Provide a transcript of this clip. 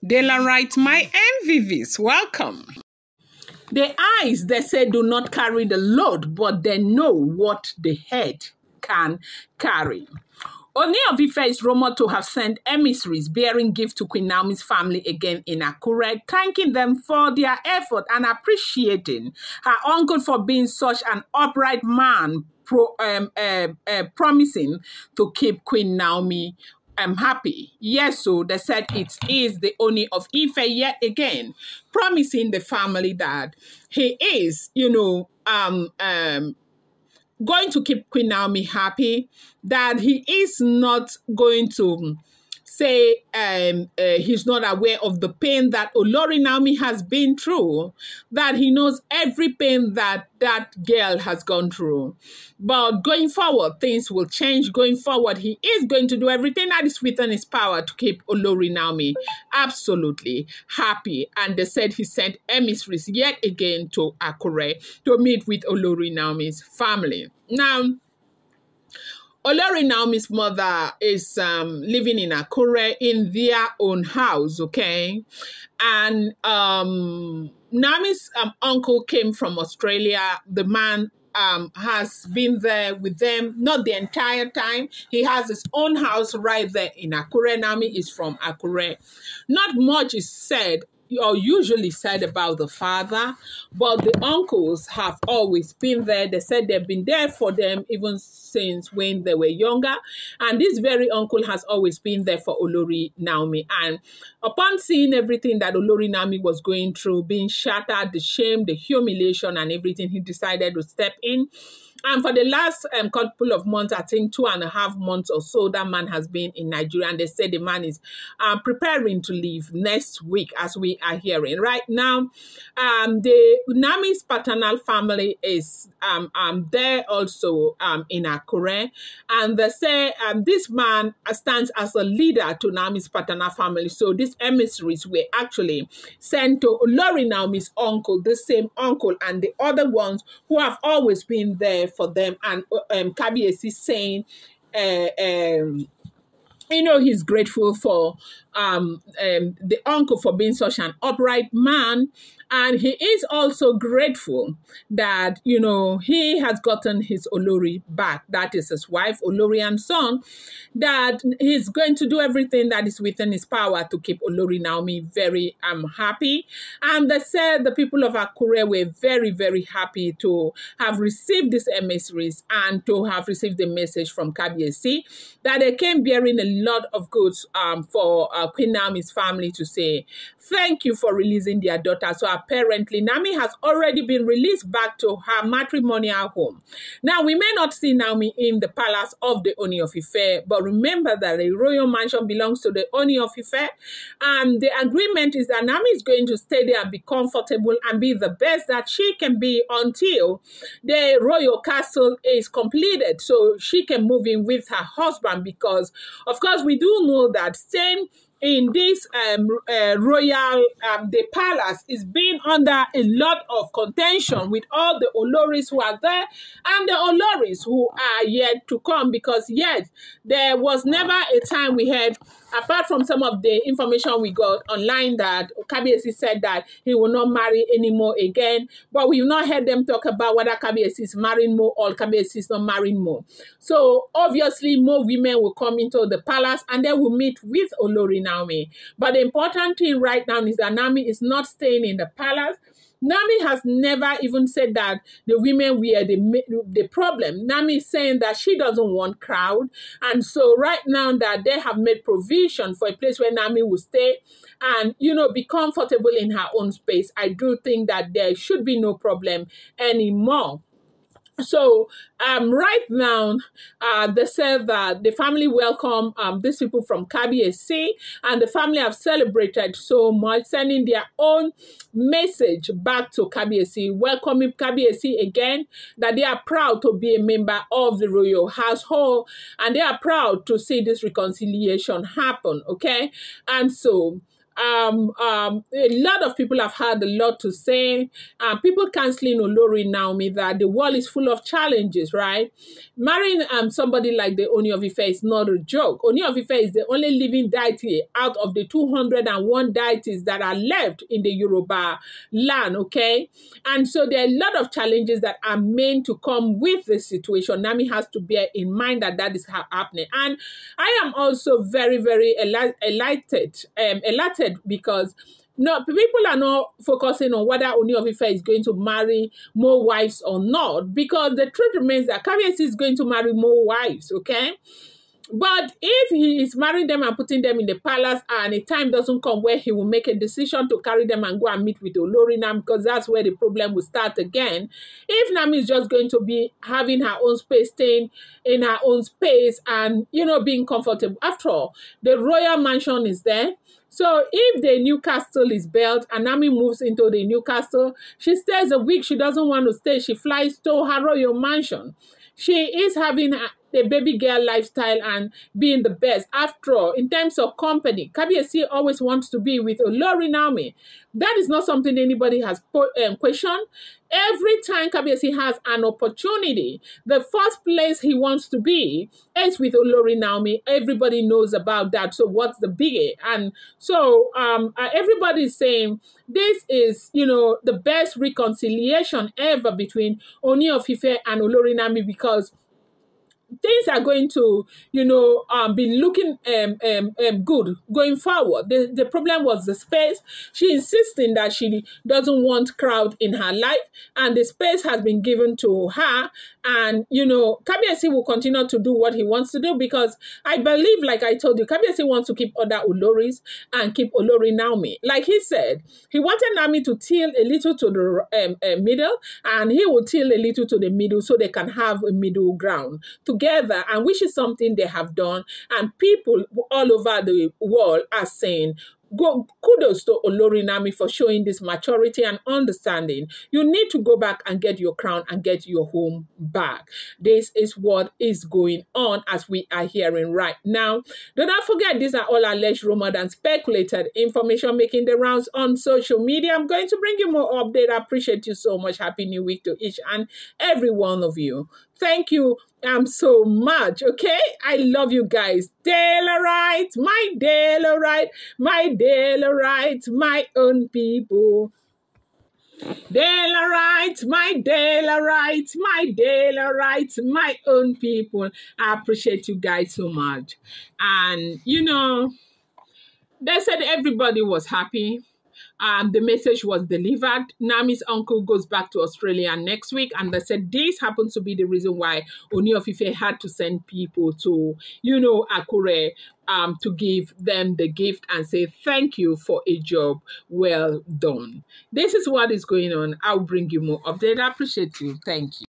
Dela writes, my MVVs, welcome. The eyes, they say, do not carry the load, but they know what the head can carry. Ooni Of Ife is rumored to have sent emissaries bearing gifts to Queen Naomi's family again in Akure, thanking them for their effort and appreciating her uncle for being such an upright man, promising to keep Queen Naomi happy. Yes, so they said it is the Ooni of Ife yet again, promising the family that he is, going to keep Queen Naomi happy, that he is not going to say he's not aware of the pain that Olori Naomi has been through, that he knows every pain that that girl has gone through. But going forward, things will change. Going forward, he is going to do everything that is within his power to keep Olori Naomi absolutely happy. And they said he sent emissaries yet again to Akure to meet with Olori Naomi's family. Now, Olori Naomi's mother is living in Akure in their own house, okay? And Naomi's uncle came from Australia. The man has been there with them, not the entire time. He has his own house right there in Akure. Naomi is from Akure. Not much is said or usually said about the father, but the uncles have always been there. They said they've been there for them even since when they were younger. And this very uncle has always been there for Olori Naomi. And upon seeing everything that Olori Naomi was going through, being shattered, the shame, the humiliation and everything, he decided to step in. And for the last couple of months, I think 2.5 months or so, that man has been in Nigeria. And they said the man is preparing to leave next week, as we are hearing. Right now, the Naomi's paternal family is there also in Akure. And they say this man stands as a leader to Naomi's paternal family. So these emissaries were actually sent to Olori Naomi's uncle, the same uncle, and the other ones who have always been there for them. And Kabiyesi saying, he's grateful for the uncle for being such an upright man. And he is also grateful that, he has gotten his Olori back. That is his wife, Olori and son, that he's going to do everything that is within his power to keep Olori Naomi very happy. And they said the people of Akure were very, very happy to have received these emissaries and to have received the message from Kabiyesi that they came bearing a lot of goods for Queen Naomi's family to say, thank you for releasing their daughter. So apparently, Naomi has already been released back to her matrimonial home. Now, we may not see Naomi in the palace of the Ooni of Ife, but remember that the royal mansion belongs to the Ooni of Ife. And the agreement is that Naomi is going to stay there and be comfortable and be the best that she can be until the royal castle is completed, so she can move in with her husband. Because, of course, we do know that staying in this royal, the palace is being under a lot of contention with all the Oloris who are there and the Oloris who are yet to come, because yet there was never a time we had, apart from some of the information we got online, that Kabiyesi said that he will not marry anymore again, but we've not heard them talk about whether Kabiyesi is marrying more or Kabiyesi is not marrying more. So obviously more women will come into the palace and they will meet with Olori Naomi. But the important thing right now is that Naomi is not staying in the palace. Naomi has never even said that the women were the problem. Naomi is saying that she doesn't want crowd. And so right now that they have made provision for a place where Naomi will stay and, be comfortable in her own space, I do think that there should be no problem anymore. So right now, they said that the family welcome these people from Kabiyesi, and the family have celebrated so much, sending their own message back to Kabiyesi, welcoming Kabiyesi again, that they are proud to be a member of the royal household, and they are proud to see this reconciliation happen, okay? And so A lot of people have had a lot to say. People canceling Olori Naomi that the world is full of challenges, right? Marrying somebody like the Ooni of Ife is not a joke. Ooni of Ife is the only living deity out of the 201 deities that are left in the Yoruba land, okay? And so there are a lot of challenges that are meant to come with the situation. Nami has to bear in mind that that is happening. And I am also very, very elated because no, people are not focusing on whether Ooni of Ife is going to marry more wives or not, because the truth remains that Kabiyesi is going to marry more wives, okay? But if he is marrying them and putting them in the palace, and a time doesn't come where he will make a decision to carry them and go and meet with Olori Nam, because that's where the problem will start again. If Nami is just going to be having her own space, staying in her own space and, you know, being comfortable. After all, the royal mansion is there. So if the new castle is built and Nami moves into the new castle, she stays a week. She doesn't want to stay. She flies to her royal mansion. She is having the baby girl lifestyle and being the best. After all, in terms of company, Kabiyesi always wants to be with Olori Naomi. That is not something anybody has questioned. Every time Kabiyesi has an opportunity, the first place he wants to be is with Olori Naomi. Everybody knows about that. So what's the biggie? And so everybody is saying this is, you know, the best reconciliation ever between Ooni of Ife and Olori Naomi, because things are going to, you know, be looking good going forward. The problem was the space. She insisting that she doesn't want crowd in her life, and the space has been given to her. And, you know, Kabiyesi will continue to do what he wants to do, because I believe, like I told you, Kabiyesi wants to keep other Oloris and keep Olori Naomi. Like he said, he wanted Naomi to tilt a little to the middle, and he will tilt a little to the middle so they can have a middle ground together, and which is something they have done. And people all over the world are saying, kudos to Olori Naomi for showing this maturity and understanding. You need to go back and get your crown and get your home back. This is what is going on as we are hearing right now. Do not forget, these are all alleged, rumored, and speculated information making the rounds on social media. I'm going to bring you more update. I appreciate you so much. Happy New Week to each and every one of you. Thank you so much, okay? I love you guys. Daylorite, my Daylorite, my Daylorite, my own people. Daylorite, my Daylorite, my Daylorite, my own people. I appreciate you guys so much. And, you know, they said everybody was happy. The message was delivered. Nami's uncle goes back to Australia next week, and they said this happens to be the reason why Ooni of Ife had to send people to, you know, Akure to give them the gift and say thank you for a job well done. This is what is going on. I'll bring you more update. I appreciate you. Thank you.